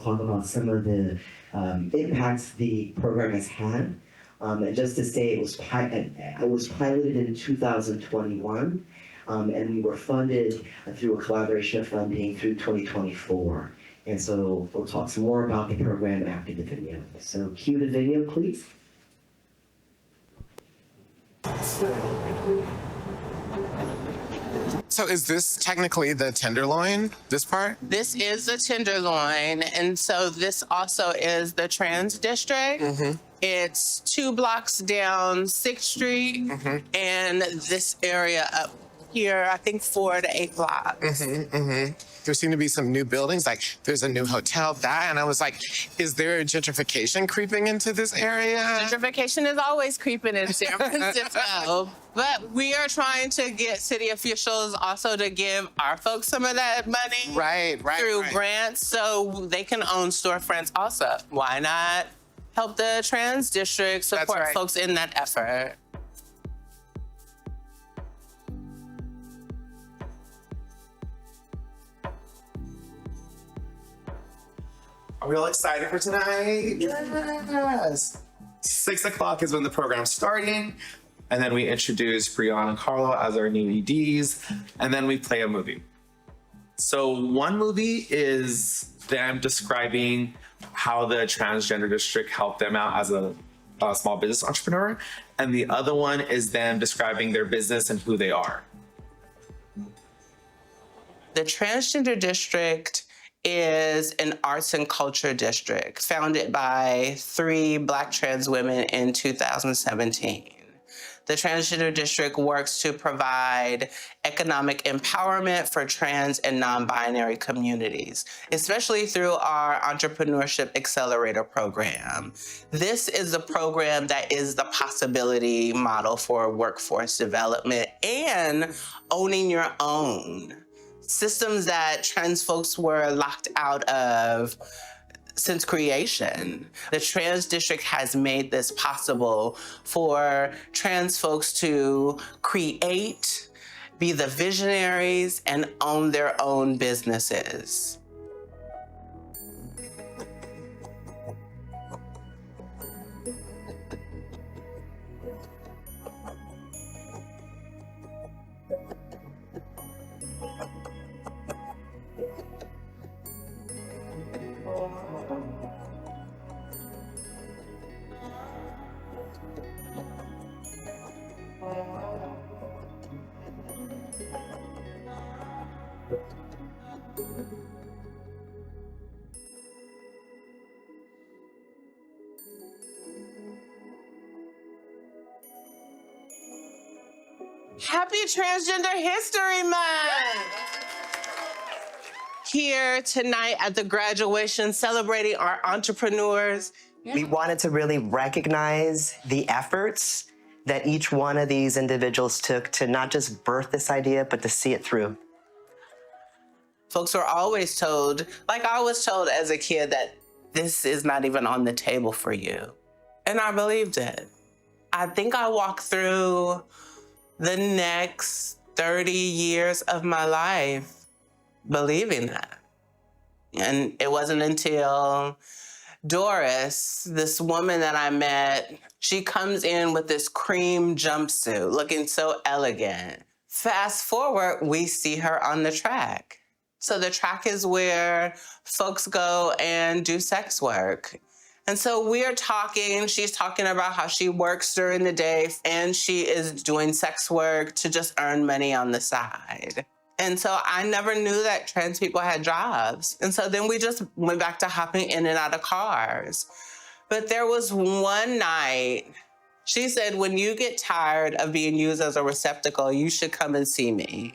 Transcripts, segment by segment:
talk about some of the impacts the program has had. And just to say, it was piloted in 2021, and we were funded through a collaboration of funding through 2024. And so we'll talk some more about the program after the video. So cue the video, please. So is this technically the tenderloin, this part? This is the tenderloin, and so this also is the Trans District. It's 2 blocks down 6th Street, and this area up here, I think 4 to 8 blocks. There seem to be some new buildings, like there's a new hotel, and I was like, is there gentrification creeping into this area? Gentrification is always creeping in San Francisco, but we are trying to get city officials also to give our folks some of that money through grants so they can own storefronts also. Why not help the Trans District support folks in that effort? Are we all excited for tonight? Yes. 6 o'clock is when the program's starting. And then we introduce Brianna and Carlo as our new EDs. And then we play a movie. So one movie is them describing how the Transgender District helped them out as a small business entrepreneur. And the other one is them describing their business and who they are. The Transgender District is an arts and culture district founded by 3 Black trans women in 2017. The Transgender District works to provide economic empowerment for trans and non-binary communities, especially through our Entrepreneurship Accelerator program. This is a program that is the possibility model for workforce development and owning your own. Systems that trans folks were locked out of since creation. The Trans District has made this possible for trans folks to create, be the visionaries, and own their own businesses. Happy Transgender History Month! Here tonight at the graduation, celebrating our entrepreneurs. We wanted to really recognize the efforts that each one of these individuals took to not just birth this idea, but to see it through. Folks were always told, like I was told as a kid, that this is not even on the table for you. And I believed it. I think I walked through the next 30 years of my life believing that. And it wasn't until Doris, this woman that I met, she comes in with this cream jumpsuit, looking so elegant. Fast forward, we see her on the track. So the track is where folks go and do sex work. And so we're talking, she's talking about how she works during the day and she is doing sex work to just earn money on the side. And so I never knew that trans people had jobs. And so then we just went back to hopping in and out of cars. But there was one night, she said, when you get tired of being used as a receptacle, you should come and see me.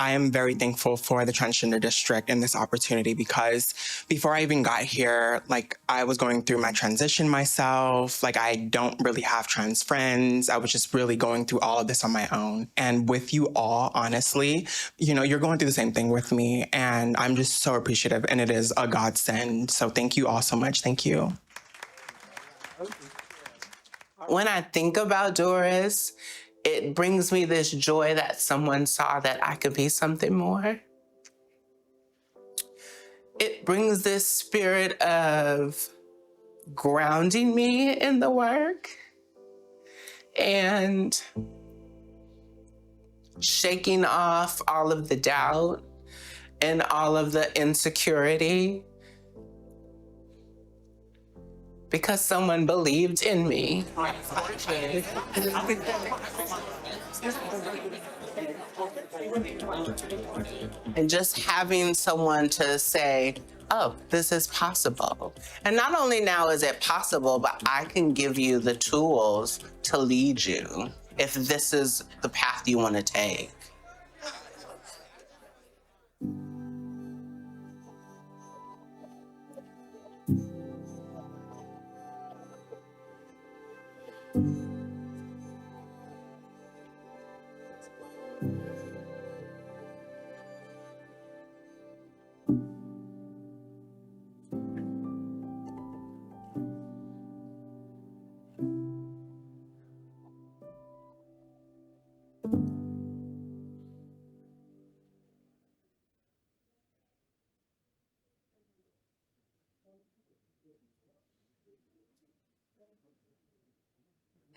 I am very thankful for the Transgender District and this opportunity because before I even got here, I was going through my transition myself. I don't really have trans friends. I was just really going through all of this on my own. And with you all, honestly, you're going through the same thing with me. And I'm just so appreciative, and it is a godsend. So thank you all so much. Thank you. when I think about Doris, it brings me this joy that someone saw that I could be something more. It brings this spirit of grounding me in the work and shaking off all of the doubt and all of the insecurity because someone believed in me. And just having someone to say, oh, this is possible. And not only now is it possible, but I can give you the tools to lead you if this is the path you want to take.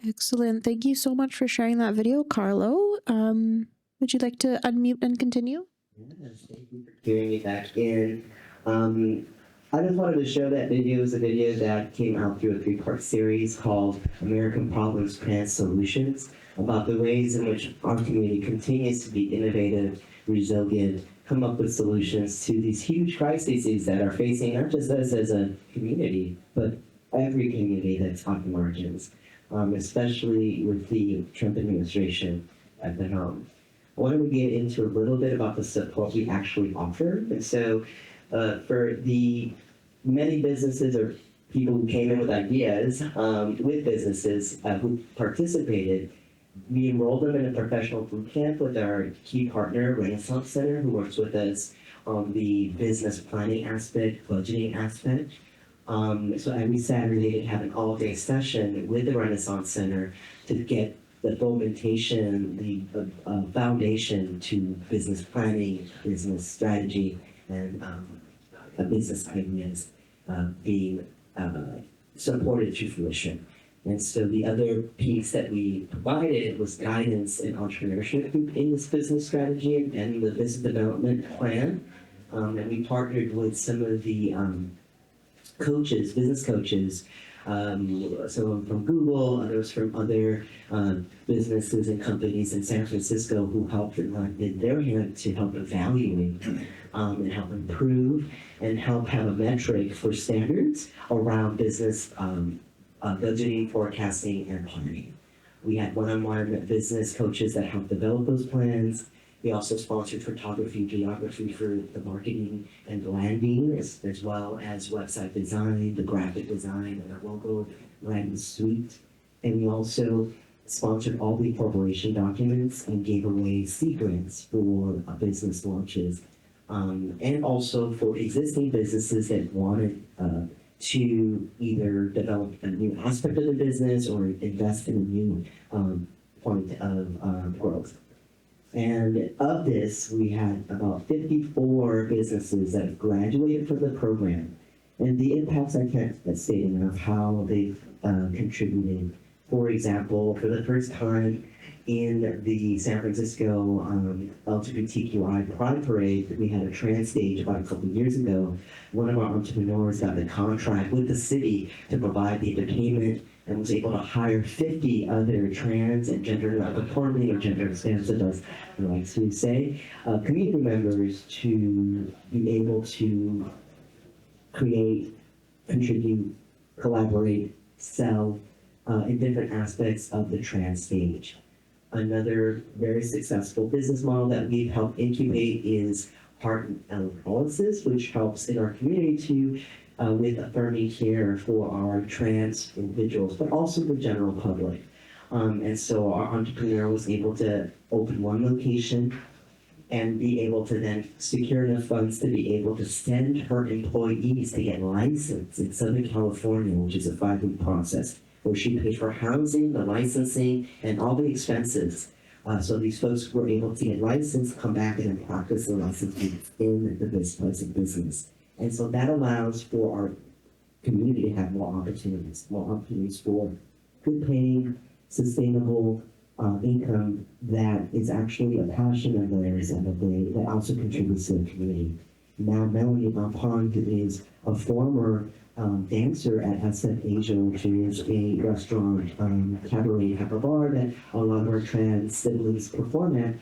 Excellent. Thank you so much for sharing that video, Carlo. Would you like to unmute and continue? Yes, thank you for hearing me back in. I just wanted to show that video is a video that came out through a 3-part series called American Problems, Trans Solutions, about the ways in which our community continues to be innovative, resilient, come up with solutions to these huge crises that are facing not just us as a community, but every community that's on the margins, especially with the Trump administration at the helm. I want to get into a little bit about the support we actually offer. And so for the many businesses or people who came in with ideas, with businesses who participated, we enrolled them in a professional boot camp with our key partner, Renaissance Center, who works with us on the business planning aspect, budgeting aspect. So every Saturday they have an all-day session with the Renaissance Center to get the fomentation, the foundation to business planning, business strategy, and business ideas being supported to fruition. And so the other piece that we provided was guidance and entrepreneurship in this business strategy and the business development plan. And we partnered with some of the coaches, business coaches, some from Google, others from other businesses and companies in San Francisco who helped in their hand to help evaluate and help improve and help have a metric for standards around business budgeting, forecasting, and planning. We had one-on-one business coaches that helped develop those plans. We also sponsored photography, videography for the marketing and branding, as well as website design, the graphic design, and our logo brand suite. And we also sponsored all the corporation documents and gave away grants for business launches. And also for existing businesses that wanted to either develop a new aspect of the business or invest in a new point of growth. And of this, we had about 54 businesses that have graduated from the program. And the impacts I can't state enough how they've contributed. For example, for the first time in the San Francisco LGBTQI Pride Parade, we had a trans stage about a couple of years ago. One of our entrepreneurs got the contract with the city to provide the entertainment and was able to hire 50 other trans and gender non-conforming or gender expansive, as I like to say, community members to be able to create, contribute, collaborate, sell in different aspects of the trans stage. Another very successful business model that we've helped incubate is heart electrolysis, which helps in our community to with affirming care for our trans individuals, but also the general public. And so our entrepreneur was able to open one location and be able to then secure enough funds to be able to send her employees to get licensed in Southern California, which is a 5-week process, where she paid for housing, the licensing, and all the expenses. So these folks were able to get licensed, come back and then practice the licensing in the business. And so that allows for our community to have more opportunities for good paying, sustainable income that is actually a passion of theirs and that also contributes to the community. Now, Melanie Pond is a former dancer at Encept Asia, which is a restaurant, cabaret type of bar that a lot of our trans siblings perform at,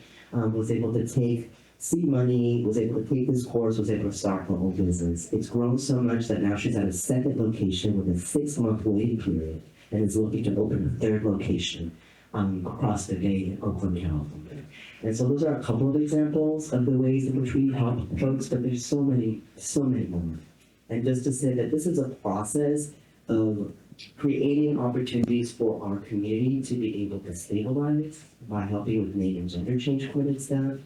was able to take seed money, was able to take this course, was able to start her own business. It's grown so much that now she's at a second location with a 6-month waiting period and is looking to open a third location across the bay in Oakland, California. And so those are a couple of examples of the ways in which we help folks, but there's so many more. And just to say that this is a process of creating opportunities for our community to be able to stabilize by helping with name and gender change credit staff,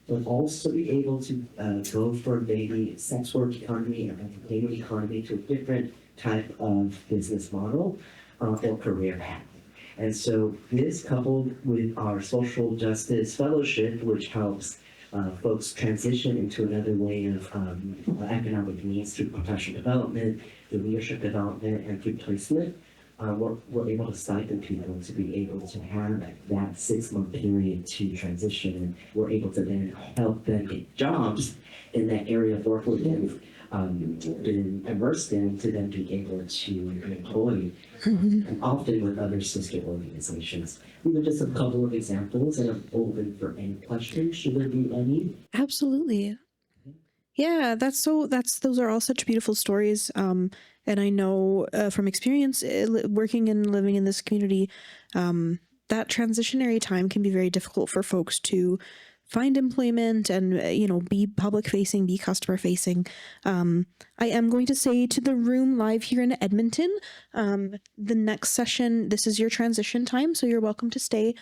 but also be able to go for maybe sex work economy or entertainment economy to a different type of business model or career path. And so this, coupled with our social justice fellowship, which helps folks transition into another way of economic needs through professional development, through leadership development, and through placement, we're able to stipend people to be able to have that 6-month period to transition, and we're able to then help them get jobs in that area of work where they've been immersed in, to then be able to be employed, and often with other sister organizations. These are just a couple of examples, and I'm open for any questions. Should there be any? Absolutely. Yeah, those are all such beautiful stories. And I know from experience working and living in this community, that transitionary time can be very difficult for folks to find employment and, be public facing, be customer facing. I am going to say to the room live here in Edmonton, the next session, this is your transition time, so you're welcome to stay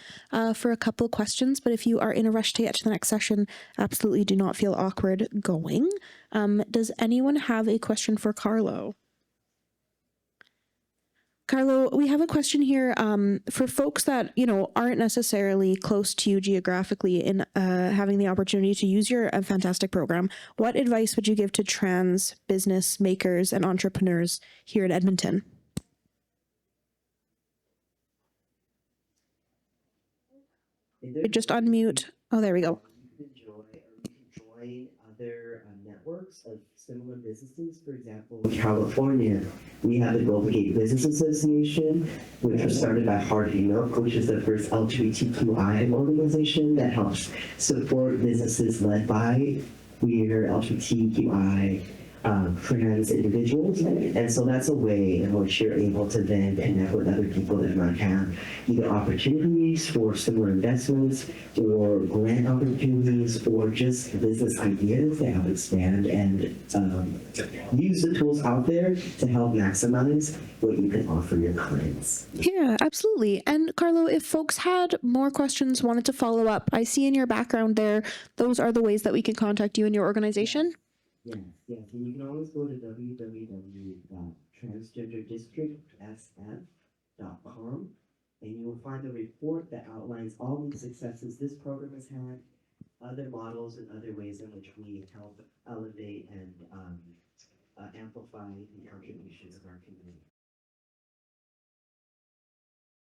for a couple questions. But if you are in a rush to get to the next session, absolutely do not feel awkward going. Does anyone have a question for Carlo? Carlo, we have a question here for folks that, aren't necessarily close to you geographically in having the opportunity to use your fantastic program. What advice would you give to trans business makers and entrepreneurs here in Edmonton? Just unmute. Oh, there we go. You can join other networks of similar businesses. For example, in California, we have the Global Gay Business Association, which was started by Harvey Milk, which is the first LGBTQI organization that helps support businesses led by queer, LGBTQI, trans individuals. And so that's a way in which you're able to then connect with other people that might have either opportunities for similar investments or grant opportunities or just business ideas to help expand and use the tools out there to help maximize what you can offer your clients. Yeah, absolutely. And Carlo, if folks had more questions, wanted to follow up, I see in your background there, those are the ways that we can contact you and your organization. Yes. And you can always go to www.transgenderdistrictsf.com, and you will find a report that outlines all the successes this program has had, other models and other ways in which we help elevate and amplify the contributions of our community.